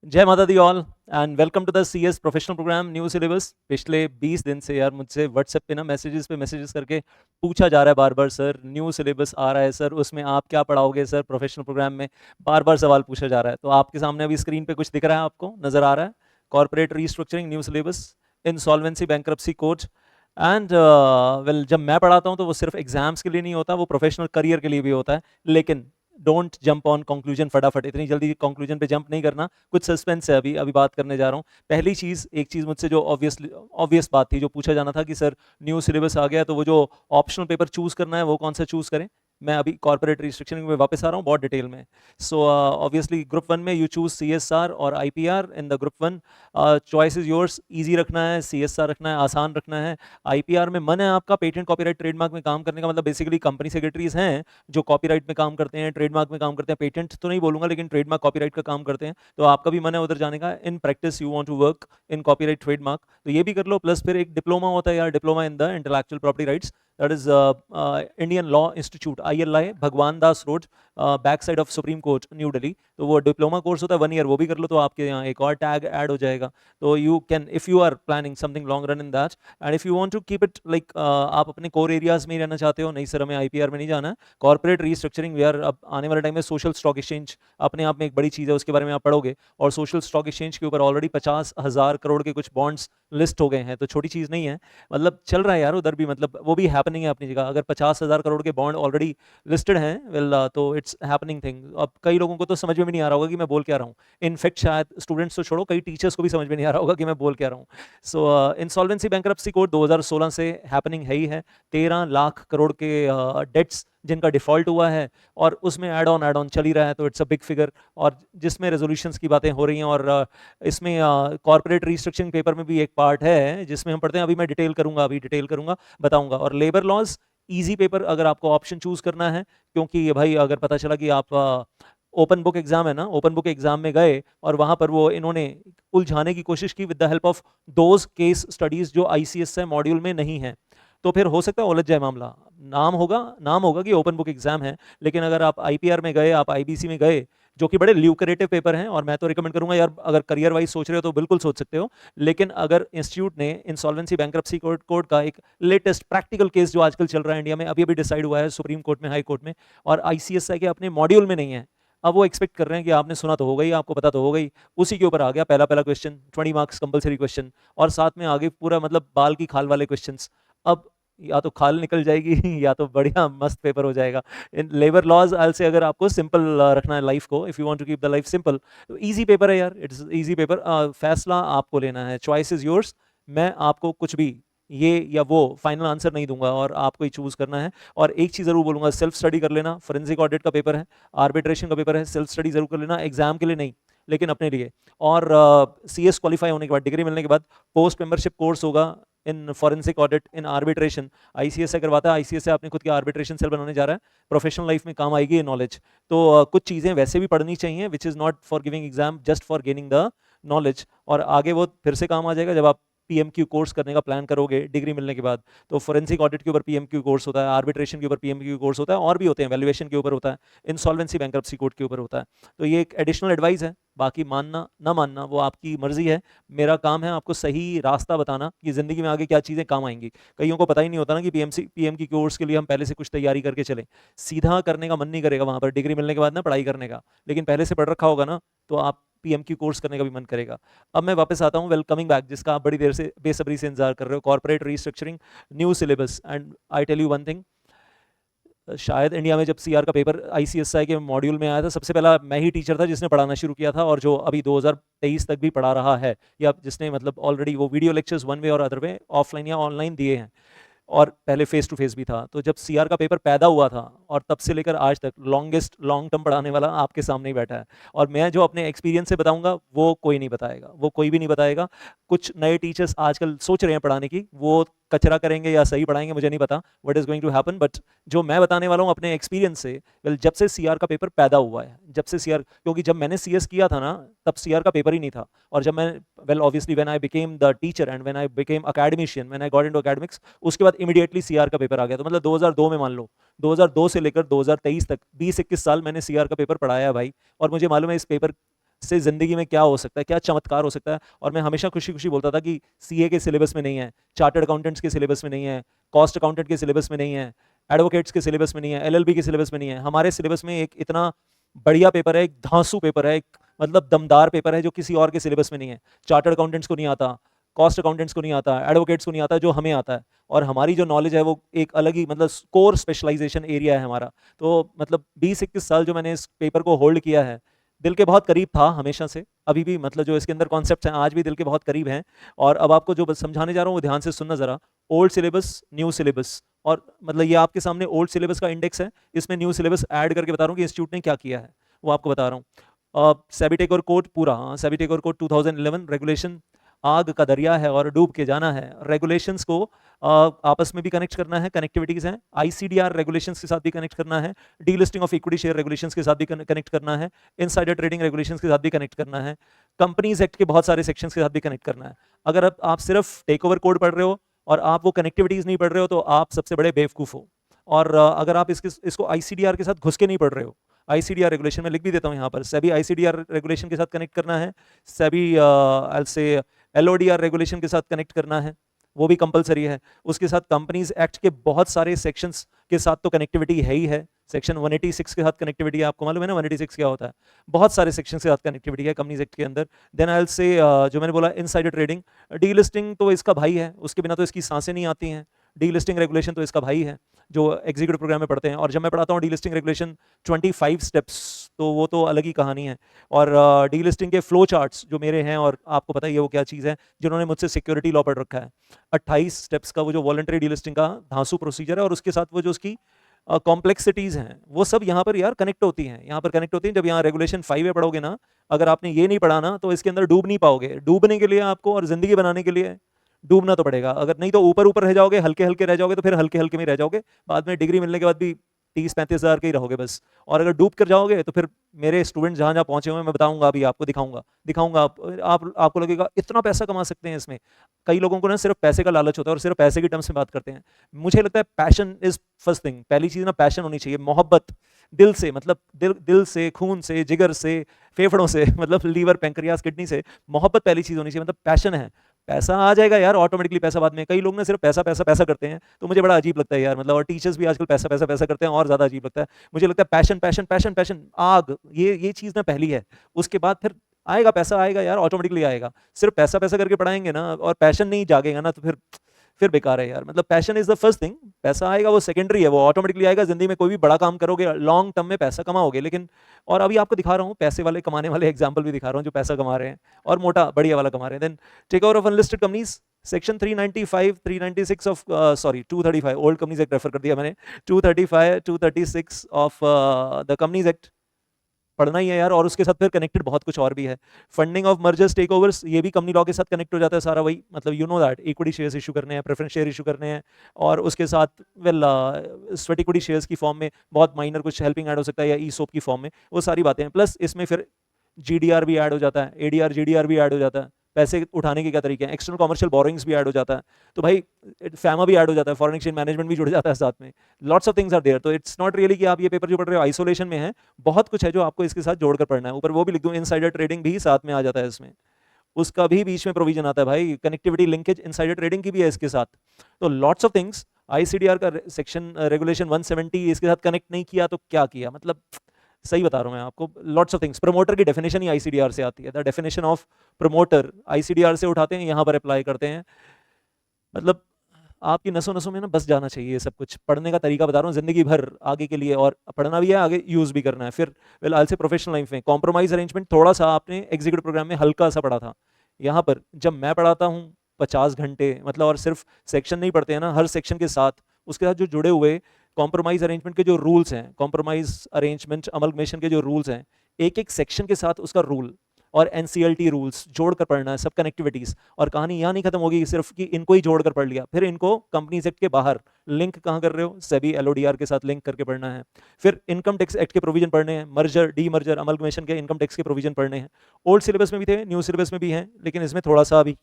जय माता दी all and welcome to the CS professional program new syllabus. पिछले 20 दिन से यार मुझसे व्हाट्सएप पे मैसेजेस करके पूछा जा रहा है बार बार, सर न्यू सिलेबस आ रहा है सर, उसमें आप क्या पढ़ाओगे सर प्रोफेशनल प्रोग्राम में। बार बार सवाल पूछा जा रहा है। तो आपके सामने अभी स्क्रीन पे कुछ दिख रहा है, आपको नजर आ रहा है? Corporate restructuring new syllabus, insolvency bankruptcy code. And well, जब मैं पढ़ाता हूँ तो वो सिर्फ एग्जाम्स के लिए नहीं होता, वो प्रोफेशनल करियर के लिए भी होता है। लेकिन डोंट जंप ऑन कंक्लूजन फटाफट, इतनी जल्दी कंक्लूजन पे जंप नहीं करना। कुछ सस्पेंस है, अभी अभी बात करने जा रहा हूँ। पहली चीज़, एक चीज़ मुझसे जो ऑब्वियस बात थी, जो पूछा जाना था कि सर न्यू सिलेबस आ गया तो वो जो ऑप्शनल पेपर चूज करना है वो कौन सा चूज करें। मैं अभी कॉर्पोरेट रिस्ट्रिक्शन में वापस आ रहा हूँ बहुत डिटेल में। सो ऑब्वियसली ग्रुप वन में यू चूज सीएसआर और IPR. In the group one choice is yours, easy रखना है, सीएसआर रखना है, आसान रखना है। आईपीआर में मन है आपका पेटेंट कॉपीराइट ट्रेडमार्क में काम करने का, मतलब बेसिकली कंपनी सेक्रेटरीज हैं जो कॉपीराइट में काम करते हैं, ट्रेडमार्क में काम करते हैं। पेटेंट तो नहीं बोलूंगा, लेकिन ट्रेडमार्क कॉपीराइट का काम करते हैं। तो आपका भी मन है उधर जाने का। In practice you want to work in copyright trademark, तो ये भी कर लो। प्लस फिर एक डिप्लोमा होता है यार, diploma in the intellectual property rights, that is Indian law institute ILI, Bhagwan Das road, back side of supreme court, new Delhi. तो वो डिप्लोमा कोर्स होता है 1 ईयर, वो भी कर लो तो आपके यहाँ एक और टैग ऐड हो जाएगा। तो you can, if you are planning something long run in that, and if you want to keep it like, आप अपने कोर एरियाज में ही रहना चाहते हो, नहीं सर हमें आईपीआर में नहीं जाना है, कॉर्पोरेट रीस्ट्रक्चरिंग वेयर, अब आने वाले टाइम में सोशल स्टॉक एक्सचेंज अपने आप में एक बड़ी चीज़ है, उसके बारे में आप पढ़ोगे। और सोशल स्टॉक एक्सचेंज के ऊपर ऑलरेडी 50,000 करोड़ के कुछ बॉन्ड्स लिस्ट हो गए हैं, तो छोटी चीज़ नहीं है। मतलब चल रहा है यार उधर भी, मतलब वो भी हैपनिंग है अपनी जगह। अगर 50,000 करोड़ के बॉन्ड ऑलरेडी लिस्टेड हैं, वेल तो इट्स हैपनिंग थिंग। अब कई लोगों को तो समझ में भी नहीं आ रहा होगा कि मैं बोल क्या रहा हूँ। इनफैक्ट शायद स्टूडेंट्स तो छोड़ो, कई टीचर्स को भी समझ में नहीं आ रहा होगा कि मैं बोल क्या रहा हूँ। सो इंसॉल्वेंसी बैंक्रप्सी कोड 2016 से हैपनिंग है ही है। 13 लाख करोड़ के डेट्स जिनका डिफॉल्ट हुआ है, और उसमें एड ऑन चल ही रहा है, तो इट्स अ बिग फिगर। और जिसमें रेजोल्यूशंस की बातें हो रही हैं, और इसमें कॉर्पोरेट रीस्ट्रक्चरिंग पेपर में भी एक पार्ट है जिसमें हम पढ़ते हैं। अभी मैं डिटेल करूंगा, अभी डिटेल करूंगा, बताऊंगा। और लेबर लॉज, इजी पेपर अगर आपको ऑप्शन चूज करना है, क्योंकि ये भाई अगर पता चला कि आप ओपन बुक एग्जाम है ना, ओपन बुक एग्जाम में गए और वहां पर वो इन्होंने उलझाने की कोशिश की with the help of those case studies जो ICS से मॉड्यूल में नहीं है, तो फिर हो सकता है उलझ जाए मामला। नाम होगा कि ओपन बुक एग्जाम है, लेकिन अगर आप IPR में गए, आप IBC में गए, जो कि बड़े ल्यूक्रेटिव पेपर हैं, और मैं तो रिकमेंड करूंगा यार, अगर करियर वाइज सोच रहे हो तो बिल्कुल सोच सकते हो। लेकिन अगर इंस्टीट्यूट ने इंसॉल्वेंसी बैंक्रप्सी कोड का एक लेटेस्ट प्रैक्टिकल केस जो आजकल चल रहा है इंडिया में, अभी अभी डिसाइड हुआ है सुप्रीम कोर्ट में, हाई कोर्ट में, और ICSI के अपने मॉड्यूल में नहीं है, अब वो एक्सपेक्ट कर रहे हैं कि आपने सुना तो होगा ही, आपको पता तो होगा ही। उसी के ऊपर आ गया पहला पहला क्वेश्चन, 20 मार्क्स कंपलसरी क्वेश्चन, और साथ में आगे पूरा मतलब बाल की खाल वाले क्वेश्चंस। अब या तो खाल निकल जाएगी या तो बढ़िया मस्त पेपर हो जाएगा। इन लेबर लॉज आल से अगर आपको सिंपल रखना है लाइफ को, if you want to keep the life simple, तो इजी पेपर है यार, इट्स इजी पेपर। फैसला आपको लेना है, चॉइस इज योर्स। मैं आपको कुछ भी ये या वो फाइनल आंसर नहीं दूंगा, और आपको ही चूज करना है। और एक चीज जरूर बोलूंगा, सेल्फ स्टडी कर लेना। फोरेंसिक ऑडिट का पेपर है, आर्बिट्रेशन का पेपर है, सेल्फ स्टडी जरूर कर लेना, एग्जाम के लिए नहीं लेकिन अपने लिए। और CS क्वालिफाई होने के बाद, डिग्री मिलने के बाद, पोस्ट मेंबरशिप कोर्स होगा in forensic audit, in arbitration. ICS से करवाता है, ICS से आपने खुद की आर्बिट्रेशन सेल बनाने जा रहा है, प्रोफेशनल लाइफ में काम आएगी ये नॉलेज। तो कुछ चीज़ें वैसे भी पढ़नी चाहिए, which is not for giving exam, just for gaining the knowledge. और आगे वो फिर से काम आ जाएगा जब आप PMQ कोर्स करने का प्लान करोगे डिग्री मिलने के बाद। तो फोरेंसिक ऑडिट के ऊपर PMQ कोर्स होता है, आर्बिट्रेशन के ऊपर PMQ कोर्स होता है, और भी होते हैं, वैल्यूएशन के ऊपर होता है, इंसॉल्वेंसी बैंक्रप्सी कोड के ऊपर होता है। तो ये एक एडिशनल एडवाइस है, बाकी मानना ना मानना वो आपकी मर्जी है। मेरा काम है आपको सही रास्ता बताना कि जिंदगी में आगे क्या चीज़ें काम आएंगी। कईयों को पता ही नहीं होता ना कि PM की कोर्स के लिए हम पहले से कुछ तैयारी करके चलें। सीधा करने का मन नहीं करेगा वहां पर डिग्री मिलने के बाद ना पढ़ाई करने का, लेकिन पहले से पढ़ रखा होगा ना, तो आप PMQ कोर्स करने का भी मन करेगा। अब मैं वापस आता हूँ, वेल कमिंग बैक, जिसका आप बड़ी देर से बेसब्री से इंतजार कर रहे हो, corporate restructuring new syllabus. And I tell you one thing, शायद इंडिया में जब CR का पेपर ICSI के मॉड्यूल में आया था, सबसे पहला मैं ही टीचर था जिसने पढ़ाना शुरू किया था, और जो अभी 2023 तक भी पढ़ा रहा है, या जिसने मतलब ऑलरेडी वो वीडियो लेक्चर्स वन वे और अदर वे, ऑफलाइन या ऑनलाइन दिए हैं, और पहले फेस टू फेस भी था। तो जब CR का पेपर पैदा हुआ था, और तब से लेकर आज तक लॉन्गेस्ट लॉन्ग टर्म पढ़ाने वाला आपके सामने ही बैठा है। और मैं जो अपने एक्सपीरियंस से बताऊंगा वो कोई नहीं बताएगा, वो कोई भी नहीं बताएगा। कुछ नए टीचर्स आजकल सोच रहे हैं पढ़ाने की, वो कचरा करेंगे या सही पढ़ाएंगे मुझे नहीं पता, what is going to happen, but जो मैं बताने वाला हूँ अपने एक्सपीरियंस से, वेल जब से CR का पेपर पैदा हुआ है, जब से CR, क्योंकि जब मैंने CS किया था ना, तब CR का पेपर ही नहीं था। और जब मैं, well obviously when I became the teacher and when I became academician, when I got into academics, उसके बाद इमीडिएटली CR का पेपर आ गया। तो मतलब 2002 में मान लो, 2002 से लेकर 2023 तक 20-21 साल मैंने CR का पेपर पढ़ाया है भाई। और मुझे मालूम है इस पेपर से ज़िंदगी में क्या हो सकता है, क्या चमत्कार हो सकता है। और मैं हमेशा खुशी खुशी बोलता था कि सीए के सिलेबस में नहीं है, चार्टर्ड अकाउंटेंट्स के सिलेबस में नहीं है, कॉस्ट अकाउंटेंट के सिलेबस में नहीं है, एडवोकेट्स के सिलेबस में नहीं है, एलएलबी के सिलेबस में नहीं है। हमारे सिलेबस में एक इतना बढ़िया पेपर है, एक धांसू पेपर है, एक मतलब दमदार पेपर है जो किसी और के सिलेबस में नहीं है। चार्टर्ड अकाउंटेंट्स को नहीं आता, कॉस्ट अकाउंटेंट्स को नहीं आता, एडवोकेट्स को नहीं आता, जो हमें आता है। और हमारी जो नॉलेज है वो एक अलग ही मतलब कोर स्पेशलाइजेशन एरिया है हमारा। तो मतलब 20-21 साल जो मैंने इस पेपर को होल्ड किया है, दिल के बहुत करीब था हमेशा से, अभी भी मतलब जो इसके अंदर कॉन्सेप्ट्स हैं आज भी दिल के बहुत करीब हैं। और अब आपको जो समझाने जा रहा हूँ वो ध्यान से सुनना ज़रा। ओल्ड सिलेबस, न्यू सिलेबस, और मतलब ये आपके सामने ओल्ड सिलेबस का इंडेक्स है, इसमें न्यू सिलेबस ऐड करके बता रहा हूँ कि इंस्टीट्यूट ने क्या किया है, वो आपको बता रहा हूँ। सेबी टेकओवर कोड पूरा, सेबी टेकओवर कोड 2011 रेगुलेशन आग का दरिया है और डूब के जाना है। रेगुलेशंस को आपस में भी कनेक्ट करना है, कनेक्टिविटीज हैं। आईसीडीआर रेगुलेशंस के साथ भी कनेक्ट करना है, delisting of equity share regulations के साथ भी कनेक्ट करना है, इनसाइडर ट्रेडिंग रेगुलेशंस के साथ भी कनेक्ट करना है, कंपनीज एक्ट के बहुत सारे सेक्शंस के साथ भी कनेक्ट करना है। अगर आप सिर्फ टेक ओवर कोड पढ़ रहे हो और आप वो कनेक्टिविटीज नहीं पढ़ रहे हो तो आप सबसे बड़े बेवकूफ हो। और अगर आप इसको आईसीडीआर के साथ घुस के नहीं पढ़ रहे हो, आईसीडीआर रेगुलेशन में लिख भी देता हूं यहाँ पर, सेबी आईसीडीआर रेगुलेशन के साथ कनेक्ट करना है, सेबी से एलओडीआर रेगुलेशन के साथ कनेक्ट करना है, वो भी कंपलसरी है। उसके साथ कंपनीज एक्ट के बहुत सारे सेक्शंस के साथ तो कनेक्टिविटी है ही है। सेक्शन 186 के साथ कनेक्टिविटी है, आपको मालूम है ना 186 क्या होता है, बहुत सारे सेक्शन के साथ कनेक्टिविटी है कंपनीज एक्ट के अंदर। देन आई विल से जो मैंने बोला इनसाइडर ट्रेडिंग, डीलिस्टिंग तो इसका भाई है, उसके बिना तो इसकी सांसें नहीं आती हैं। डीलिस्टिंग रेगुलेशन तो इसका भाई है जो एग्जीक्यूटिव प्रोग्राम में पढ़ते हैं। और जब मैं पढ़ाता हूँ डीलिस्टिंग रेगुलेशन 25 स्टेप्स, तो वो तो अलग ही कहानी है। और डीलिस्टिंग के फ्लो चार्ट्स जो मेरे हैं, और आपको पता ही है वो क्या चीज़ है, जिन्होंने मुझसे सिक्योरिटी लॉ पढ़ रखा है, 28 स्टेप्स का वो जो वॉलंटरी डीलिस्टिंग का धांसू प्रोसीजर है, और उसके साथ वो जो उसकी कॉम्प्लेक्सिटीज़ हैं वो सब यहाँ पर यार कनेक्ट होती हैं, यहाँ पर कनेक्ट होती हैं। जब यहाँ रेगुलेशन 5 में पढ़ोगे ना, अगर आपने ये नहीं पढ़ा ना तो इसके अंदर डूब नहीं पाओगे। डूबने के लिए आपको और ज़िंदगी बनाने के लिए डूबना तो पड़ेगा, अगर नहीं तो ऊपर ऊपर रह जाओगे, हल्के हल्के रह जाओगे, तो फिर हल्के हल्के में रह जाओगे, बाद में डिग्री मिलने के बाद भी 30-35 हज़ार के ही रहोगे बस। और अगर डूब कर जाओगे तो फिर मेरे स्टूडेंट जहाँ जहाँ पहुंचे हुए हैं मैं बताऊंगा, अभी आपको दिखाऊंगा आपको लगेगा इतना पैसा कमा सकते हैं इसमें। कई लोगों को ना सिर्फ पैसे का लालच होता है और सिर्फ पैसे की टर्म्स में बात करते हैं। मुझे लगता है पैशन इज फर्स्ट थिंग, पहली चीज़ ना पैशन होनी चाहिए, मोहब्बत दिल से, मतलब दिल से, खून से, जिगर से, फेफड़ों से, मतलब लीवर, पैंक्रियास, किडनी से मोहब्बत पहली चीज़ होनी चाहिए, मतलब पैशन है। पैसा आ जाएगा यार ऑटोमेटिकली, पैसा बाद में। कई लोग ना सिर्फ पैसा पैसा पैसा करते हैं, तो मुझे बड़ा अजीब लगता है यार, मतलब। और टीचर्स भी आजकल पैसा पैसा पैसा करते हैं, और ज़्यादा अजीब लगता है। मुझे लगता है पैशन पैशन पैशन पैशन, आग, ये चीज़ ना पहली है, उसके बाद फिर आएगा पैसा, आएगा यार, ऑटोमेटिकली आएगा। सिर्फ पैसा पैसा करके पढ़ाएंगे ना और पैशन नहीं जागेगा ना, तो फिर बेकार है यार। मतलब passion is the first thing, पैसा आएगा वो सेकेंडरी है, वो ऑटोमेटिकली आएगा। जिंदगी में कोई भी बड़ा काम करोगे लॉन्ग टर्म में पैसा कमाओगे, लेकिन और अभी आपको दिखा रहा हूँ पैसे वाले कमाने वाले एग्जाम्पल भी दिखा रहा हूँ जो पैसा कमा रहे हैं और मोटा बढ़िया वाला कमा रहे हैं। Then take over of unlisted companies, section 395 396 of sorry 235, old companies act refer कर दिया मैंने, 235 236 ऑफ द कंपनीज एक्ट पढ़ना ही है यार। और उसके साथ फिर कनेक्टेड बहुत कुछ और भी है। Funding of mergers, take overs, ये भी कंपनी लॉ के साथ कनेक्ट हो जाता है सारा, वही मतलब you know that equity shares issue करने हैं, प्रेफरेंस शेयर इशू करने हैं, और उसके साथ वेल स्वेट इक्विटी शेयर्स की फॉर्म में बहुत माइनर कुछ हेल्पिंग ऐड हो सकता है, या ईसोप की फॉर्म में, वो सारी बातें हैं। प्लस इसमें फिर जीडीआर भी ऐड हो जाता है, एडीआर जीडीआर भी ऐड हो जाता है, पैसे उठाने के क्या तरीके हैं, एक्सटर्नल कॉमर्शियल बोरोइंग्स भी ऐड हो जाता है, तो भाई फैमा भी ऐड हो जाता है, फॉरेन एक्सचेंज मैनेजमेंट भी जुड़ जाता है साथ में, lots of things are there. तो इट्स नॉट रियली कि आप ये पेपर जो पढ़ रहे हो आइसोलेशन में है, बहुत कुछ है जो आपको इसके साथ जोड़कर पढ़ना है। ऊपर वो भी लिख दूं, इनसाइडर ट्रेडिंग भी साथ में आ जाता है इसमें, उसका भी बीच में प्रोविजन आता है भाई, कनेक्टिविटी लिंकेज इनसाइडर ट्रेडिंग की भी है इसके साथ। तो लॉट्स ऑफ थिंग्स, आईसीडीआर का सेक्शन रेगुलेशन 170 इसके साथ कनेक्ट नहीं किया तो क्या किया, मतलब सही बता रहा हूं मैं आपको। लॉट्स ऑफ थिंग्स, प्रमोटर की डेफिनेशन ही आईसीडीआर से आती है, the definition of promoter ICDR से उठाते हैं, यहाँ पर अप्लाई करते हैं। मतलब आपकी नसों नसों में ना बस जाना चाहिए ये सब कुछ। पढ़ने का तरीका बता रहा हूँ जिंदगी भर आगे के लिए, और पढ़ना भी है आगे यूज भी करना है। फिर वेल आज से प्रोफेशनल लाइफ में कॉम्प्रोमाइज अरेंजमेंट थोड़ा सा आपने एग्जीक्यूटिव प्रोग्राम में हल्का सा पढ़ा था, यहाँ पर जब मैं पढ़ाता हूँ 50 घंटे, मतलब, और सिर्फ सेक्शन नहीं पढ़ते हैं ना, हर सेक्शन के साथ उसके साथ जो जुड़े हुए कॉम्प्रोमाइज अरेंजमेंट के जो रूल्स हैं, कॉम्प्रोमाइज अरेंजमेंट अमलगमेशन के जो रूल्स हैं, एक एक सेक्शन के साथ उसका रूल और एनसीएलटी रूल्स जोड़कर पढ़ना है, सब कनेक्टिविटीज। और कहानी यहाँ नहीं खत्म होगी सिर्फ कि इनको ही जोड़कर पढ़ लिया, फिर इनको कंपनीज एक्ट के बाहर लिंक कहाँ कर रहे हो, सेबी एलओडीआर के साथ लिंक करके पढ़ना है। फिर इनकम टैक्स एक्ट के प्रोविजन पढ़ने हैं, मर्जर डी मर्जर अमलगमेशन के इनकम टैक्स के प्रोविजन पढ़ने हैं। ओल्ड सिलेबस में भी थे, न्यू सिलेबस में भी हैं, लेकिन इसमें थोड़ा सा अभी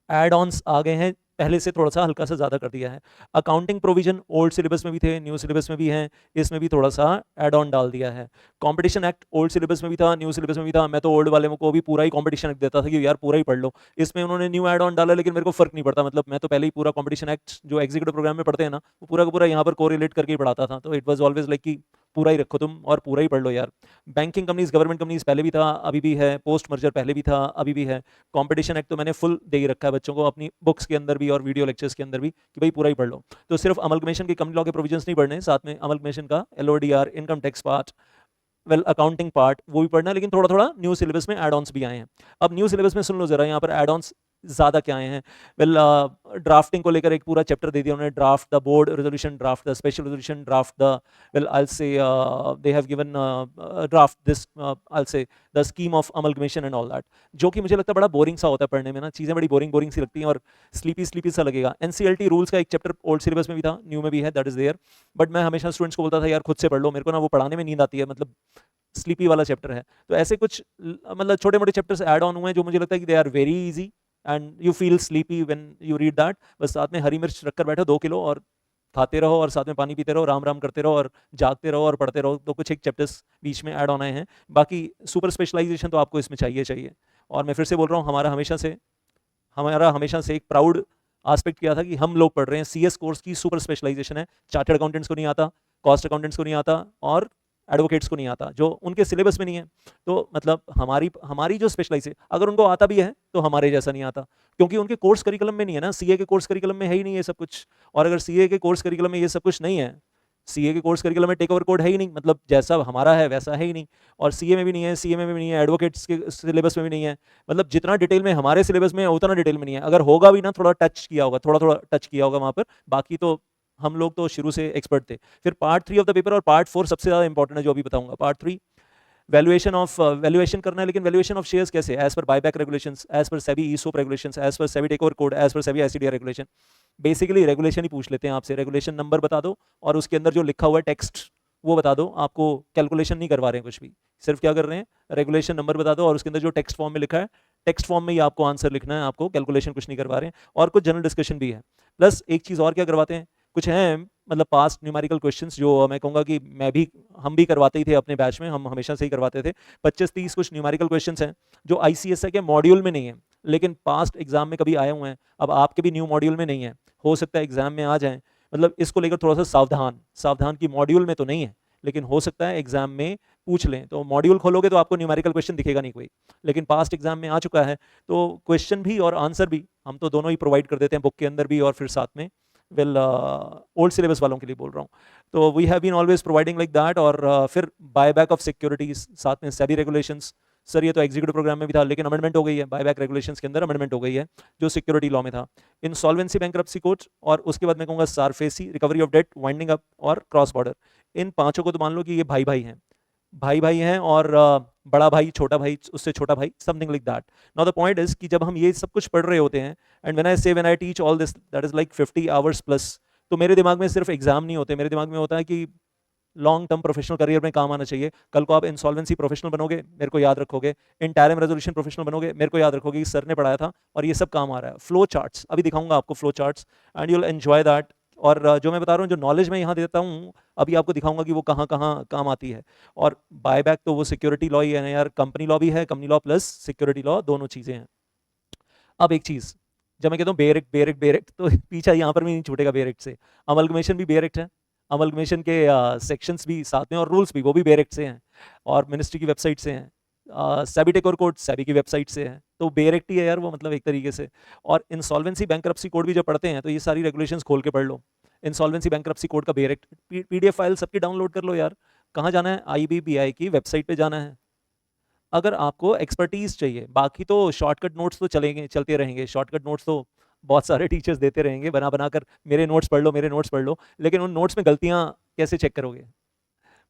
एड ऑन्स आ गए हैं पहले से थोड़ा सा हल्का सा ज़्यादा कर दिया है। अकाउंटिंग प्रोविजन ओल्ड सिलेबस में भी थे, न्यू सिलेबस में भी हैं, इसमें भी थोड़ा सा एड ऑन डाल दिया है। कंपटीशन एक्ट ओल्ड सिलेबस में भी था, न्यू सिलेबस में भी था। मैं तो ओल्ड वाले को भी पूरा ही कंपटीशन एक्ट देता था कि यार पूरा ही पढ़ लो। इसमें उन्होंने न्यू एड ऑन डाला, लेकिन मेरे को फर्क नहीं पड़ता, मतलब मैं तो पहले ही पूरा कंपटीशन एक्ट जो एग्जीक्यूटिव प्रोग्राम में पढ़ते हैं ना, वो पूरा का पूरा यहाँ पर कोरिलेट करके ही पढ़ाता था। तो इट वाज ऑलवेज लाइक कि पूरा ही रखो तुम और पूरा ही पढ़ लो यार। बैंकिंग कंपनीज, गवर्नमेंट कंपनीज पहले भी था, अभी भी है। पोस्ट मर्जर पहले भी था, अभी भी है। कंपटीशन एक्ट तो मैंने फुल दे ही रखा है बच्चों को अपनी बुक्स के अंदर भी और वीडियो लेक्चर्स के अंदर भी कि भाई पूरा ही पढ़ लो। तो सिर्फ अमलगमेशन के कंपनी लॉ के प्रोविजंस नहीं पढ़ने, साथ में अमलगमेशन का LODR, income tax part, well accounting part वो भी पढ़ना है, लेकिन थोड़ा थोड़ा न्यू सिलेबस में एड ऑन्स भी आए हैं। अब न्यू सिलेबस में सुन लो जरा, यहाँ पर एड ऑन्स ज़्यादा क्या आए हैं। वेल ड्राफ्टिंग को लेकर एक पूरा चैप्टर दे दिया उन्होंने, draft the board resolution, draft the special resolution, draft the well I say they have given draft this I say the scheme of amalgamation and all that, जो कि मुझे लगता है बड़ा बोरिंग सा होता है पढ़ने में ना, चीज़ें बड़ी बोरिंग बोरिंग सी लगती हैं और स्लीपी स्लीपी सा लगेगा। एनसीएलटी रूल्स का एक चैप्टर ओल्ड सिलेबस में भी था, न्यू में भी है, दैट इज देयर। बट मैं हमेशा स्टूडेंट्स को बोलता था यार खुद से पढ़ लो, मेरे को ना वो पढ़ाने में नींद आती है, मतलब स्लीपी वाला चैप्टर है। तो ऐसे कुछ मतलब छोटे मोटे चैप्टर्स ऐड ऑन हुए हैं जो मुझे लगता है कि they are very easy and you feel sleepy when you read that. बस साथ में हरी मिर्च रखकर बैठो 2 किलो और खाते रहो और साथ में पानी पीते रहो, राम राम करते रहो और जागते रहो और पढ़ते रहो। तो कुछ एक चैप्टर्स बीच में ऐड ऑन आए हैं, बाकी सुपर स्पेशलाइजेशन तो आपको इसमें चाहिए चाहिए। और मैं फिर से बोल रहा हूँ, हमारा हमेशा से एक प्राउड आस्पेक्ट किया था कि हम लोग पढ़ रहे हैं सीएस कोर्स की सुपर स्पेशलाइजेशन है। चार्टर्ड अकाउंटेंट्स को नहीं आता, कॉस्ट अकाउंटेंट्स को नहीं आता और एडवोकेट्स को नहीं आता, जो उनके सिलेबस में नहीं है। तो मतलब हमारी जो स्पेशलाइज है, अगर उनको आता भी है तो हमारे जैसा नहीं आता, क्योंकि उनके कोर्स करिकुलम में नहीं है ना, सीए के कोर्स करिकुलम में है ही नहीं ये सब कुछ। और अगर सीए के कोर्स करिकुलम में ये सब कुछ नहीं है, सीए के कोर्स करिकुलम में टेक ओवर कोड है ही नहीं, मतलब जैसा हमारा है वैसा है ही नहीं। और सीए में भी नहीं है, सीए में भी नहीं है, एडवोकेट्स के सिलेबस में भी नहीं है। मतलब जितना डिटेल में हमारे सिलेबस में है उतना डिटेल में नहीं है। अगर होगा भी ना, थोड़ा टच किया होगा, थोड़ा थोड़ा टच किया होगा वहाँ पर, बाकी तो हम लोग तो शुरू से एक्सपर्ट थे। फिर पार्ट 3 ऑफ द पेपर और पार्ट 4 सबसे ज़्यादा इंपॉर्टेंट है जो अभी बताऊंगा। पार्ट 3 वैल्यूएशन करना है, लेकिन वैल्यूएशन ऑफ शेयर्स कैसे, as per buyback regulations, as per SEBI ईसोप regulations, as per SEBI takeover code, as per SEBI SCDR regulation. Basically regulation ही पूछ लेते हैं आपसे, रेगुलेशन नंबर बता दो और उसके अंदर जो लिखा हुआ है टेक्स्ट वो बता दो। आपको कैलकुलेशन नहीं करवा रहे हैं कुछ भी, सिर्फ क्या कर रहे हैं, रेगुलेशन नंबर बता दो और उसके अंदर जो टेक्स्ट फॉर्म में लिखा है, टेक्स्ट फॉर्म में ही आपको आंसर लिखना है, आपको कैलकुलेशन कुछ नहीं करवा रहे हैं। और कुछ जनरल डिस्कशन भी है। प्लस एक चीज़ और क्या करवाते हैं, कुछ हैं मतलब पास्ट न्यूमेरिकल क्वेश्चंस, जो मैं कहूँगा कि हम भी करवाते ही थे अपने बैच में, हम हमेशा से ही करवाते थे। 25-30 कुछ न्यूमेरिकल क्वेश्चंस हैं जो आईसीएसए के मॉड्यूल में नहीं है, लेकिन पास्ट एग्जाम में कभी आए हुए हैं। अब आपके भी न्यू मॉड्यूल में नहीं है, हो सकता है एग्जाम में आ जाएं। मतलब इसको लेकर थोड़ा सा सावधान की मॉड्यूल में तो नहीं है, लेकिन हो सकता है एग्जाम में पूछ लें। तो मॉड्यूल खोलोगे तो आपको न्यूमेरिकल क्वेश्चन दिखेगा नहीं कोई, लेकिन पास्ट एग्जाम में आ चुका है। तो क्वेश्चन भी और आंसर भी हम तो दोनों ही प्रोवाइड कर देते हैं बुक के अंदर भी और फिर साथ में वेल ओल्ड सिलेबस वालों के लिए बोल रहा हूँ। तो we have been always providing like that. और फिर बायबैक ऑफ सिक्योरिटीज, साथ में सेबी रेगुलेशंस। सर ये तो एग्जीक्यूटिव प्रोग्राम में भी था, लेकिन अमेंडमेंट हो गई है, बायबैक रेगुलेशंस के अंदर अमेंडमेंट हो गई है जो सिक्योरिटी लॉ में था। इंसॉल्वेंसी बैंक्रप्सी कोड, और उसके बाद मैं कहूँगा SARFAESI, recovery of debt, winding up और क्रॉस बॉर्डर। इन पांचों को तो मान लो कि ये भाई भाई हैं और बड़ा भाई, छोटा भाई, उससे छोटा भाई, something like that. Now the point is कि जब हम ये सब कुछ पढ़ रहे होते हैं, and when I teach all this, that is like 50 hours plus. तो मेरे दिमाग में सिर्फ एग्जाम नहीं होते, मेरे दिमाग में होता है कि लॉन्ग टर्म प्रोफेशनल करियर में काम आना चाहिए। कल को आप इंसॉल्वेंसी प्रोफेशनल बनोगे, मेरे को याद रखोगे। इंटरिम रेजोल्यूशन प्रोफेशनल बनोगे, मेरे को याद रखोगे कि सर ने पढ़ाया था और ये सब काम आ रहा है। फ्लो चार्ट्स अभी दिखाऊंगा आपको, flow charts, and you will enjoy that. और जो मैं बता रहा हूँ, जो नॉलेज मैं यहाँ देता हूँ, अभी आपको दिखाऊंगा कि वो कहाँ कहाँ काम आती है। और बायबैक तो वो सिक्योरिटी लॉ ही है ना यार, कंपनी लॉ भी है, company law plus security law, दोनों चीज़ें हैं। अब एक चीज़, जब मैं कहता हूँ बेयर एक्ट तो पीछा यहाँ पर भी नहीं छूटेगा बेयर एक्ट से। अमलगमेशन भी बेयर एक्ट है, अमलगमेशन के सेक्शंस भी साथ में और रूल्स भी, वो भी बेयर एक्ट से हैं और मिनिस्ट्री की वेबसाइट से हैं। सेबी टेक और कोड सेबी की वेबसाइट से है, तो बेयर एक्ट ही है यार वो, मतलब एक तरीके से। और इंसॉल्वेंसी बैंक्रप्सी कोड भी जब पढ़ते हैं तो ये सारी रेगुलेशंस खोल के पढ़ लो। इंसॉल्वेंसी बैंक्रप्सी कोड का बेयर एक्ट पीडीएफ फाइल सबकी डाउनलोड कर लो यार। कहाँ जाना है, आईबीबीआई की वेबसाइट पे जाना है। अगर आपको एक्सपर्टीज चाहिए, बाकी तो शॉर्टकट नोट्स तो चलते रहेंगे, शॉर्टकट नोट्स तो बहुत सारे टीचर्स देते रहेंगे बना बना कर, मेरे नोट्स पढ़ लो, मेरे नोट्स पढ़ लो। लेकिन उन नोट्स में गलतियाँ कैसे चेक करोगे,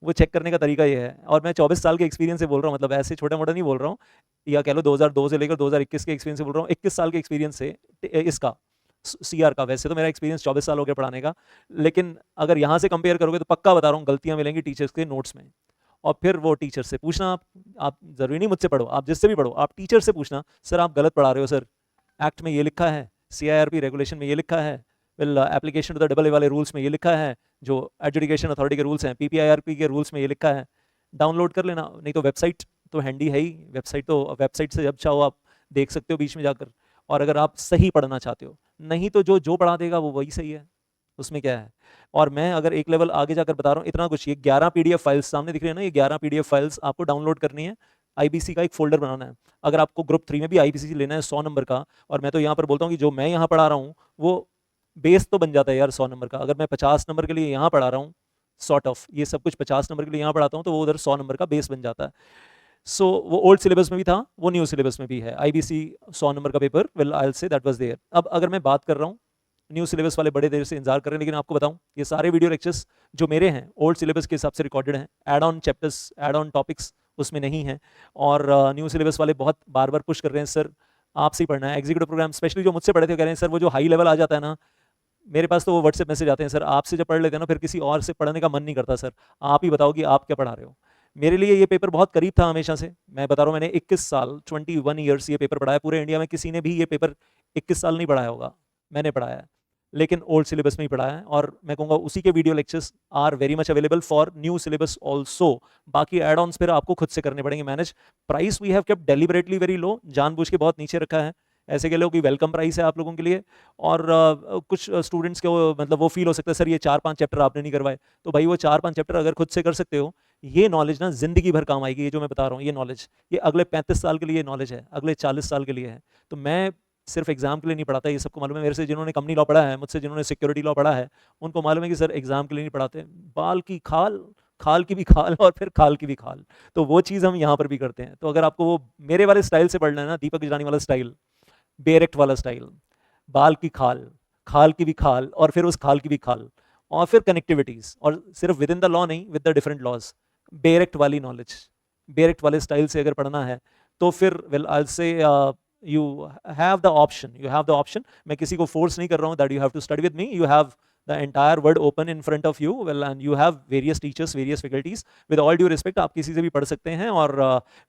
वो चेक करने का तरीका ये है। और मैं 24 साल के एक्सपीरियंस से बोल रहा हूँ, मतलब ऐसे छोटा मोटा नहीं बोल रहा हूँ, या कह लो 2002 से लेकर 2021 के एक्सपीरियंस से बोल रहा हूँ। 21 साल के एक्सपीरियंस से इसका सीआर का, वैसे तो मेरा एक्सपीरियंस 24 साल हो गया पढ़ाने का, लेकिन अगर यहाँ से कंपेयर करोगे तो पक्का बता रहा हूँ गलतियाँ मिलेंगी टीचर्स के नोट्स में। और फिर वो टीचर से पूछना, आप जरूरी नहीं मुझसे पढ़ो, आप जिससे भी पढ़ो, आप टीचर से पूछना, सर आप गलत पढ़ा रहे हो, सर एक्ट में ये लिखा है, CIRP रेगुलेशन में ये लिखा है, well application to the double A वाले रूल्स में ये लिखा है, जो एडजुडिकेशन अथॉरिटी के रूल्स हैं, PPIRP के रूल्स में ये लिखा है, डाउनलोड कर लेना। नहीं तो वेबसाइट तो हैंडी है ही, वेबसाइट से जब चाहो आप देख सकते हो बीच में जाकर, और अगर आप सही पढ़ना चाहते हो, नहीं तो जो पढ़ा देगा वो वही सही है, उसमें क्या है। और मैं अगर एक लेवल आगे जाकर बता रहा हूँ इतना कुछ, ये 11 PDF फाइल्स सामने दिख रही है ना, ये 11 PDF फाइल्स आपको डाउनलोड करनी है, IBC का एक फोल्डर बनाना है। अगर आपको ग्रुप 3 में भी IBC लेना है 100 नंबर का, और मैं तो यहाँ पर बोलता हूँ कि जो मैं यहाँ पढ़ा रहा हूँ वो बेस तो बन जाता है यार 100 नंबर का। अगर मैं 50 नंबर के लिए यहाँ पढ़ा रहा हूँ, सॉर्ट ऑफ ये सब कुछ 50 नंबर के लिए यहाँ पढ़ाता हूँ, तो वो उधर 100 नंबर का बेस बन जाता है। सो वो ओल्ड सिलेबस में भी था, वो न्यू सिलेबस में भी है, IBC 100 नंबर का paper, well I will say that was there. अब अगर मैं बात कर रहा हूँ, न्यू सिलेबस वाले बड़े देर से इंतजार कर रहे हैं, लेकिन आपको बताऊं ये सारे वीडियो लेक्चर्स जो मेरे हैं ओल्ड सिलेबस के हिसाब से रिकॉर्डेड हैं, add on chapters, add on topics उसमें नहीं है। और न्यू सिलेबस वाले बहुत बार बार पुश कर रहे हैं, सर आपसे ही पढ़ना है। एग्जीक्यूटिव प्रोग्राम स्पेशली जो मुझसे पढ़े थे कह रहे हैं सर वो जो हाई लेवल आ जाता है ना, मेरे पास तो वो व्हाट्सएप मैसेज आते हैं, सर आपसे जब पढ़ लेते हैं ना फिर किसी और से पढ़ने का मन नहीं करता, सर आप ही बताओ कि आप क्या पढ़ा रहे हो। मेरे लिए ये पेपर बहुत करीब था हमेशा से, मैं बता रहा हूँ मैंने 21 साल 21 ईयर्स ये पेपर पढ़ाया। पूरे इंडिया में किसी ने भी ये पेपर 21 साल नहीं पढ़ाया होगा, मैंने पढ़ाया है, लेकिन ओल्ड सिलेबस में ही पढ़ाया है। और मैं कहूँगा उसी के video lectures are very much available for new syllabus also. बाकी एड ऑन्स फिर आपको खुद से करने पड़ेंगे manage. Price we have kept deliberately very low, जानबूझ के बहुत नीचे रखा है, ऐसे कह लो कि वेलकम प्राइस है आप लोगों के लिए। और कुछ स्टूडेंट्स के मतलब वो फील हो सकता है सर ये 4-5 चैप्टर आपने नहीं करवाए, तो भाई वो 4-5 चैप्टर अगर खुद से कर सकते हो, ये नॉलेज ना जिंदगी भर काम आएगी। ये जो मैं बता रहा हूँ ये नॉलेज, ये अगले 35 साल के लिए नॉलेज है, अगले 40 साल के लिए है। तो मैं सिर्फ एग्जाम के लिए नहीं पढ़ाता, ये सबको मालूम है। मेरे से जिन्होंने कंपनी लॉ पढ़ा है, मुझसे जिन्होंने सिक्योरिटी लॉ पढ़ा है, उनको मालूम है कि सर एग्जाम के लिए नहीं पढ़ाते, बाल की खाल, खाल की भी खाल और फिर खाल की भी खाल, तो वो चीज़ हम यहाँ पर भी करते हैं। तो अगर आपको वो मेरे वाले स्टाइल से पढ़ना है ना, दीपक गिलानी वाला स्टाइल, बेरेक्ट वाला स्टाइल, बाल की खाल, खाल की भी खाल और फिर उस खाल की भी खाल, और फिर कनेक्टिविटीज, और सिर्फ विद इन द लॉ नहीं, विद द डिफरेंट लॉज, बेरेक्ट वाली नॉलेज, बेरेक्ट वाले स्टाइल से अगर पढ़ना है तो फिर well I say you have the option, you have the option. मैं किसी को फोर्स नहीं कर रहा हूँ that you have to study with me, you have the entire world open in front of you, well and you have various teachers, various faculties, with all due respect आप किसी से भी पढ़ सकते हैं। और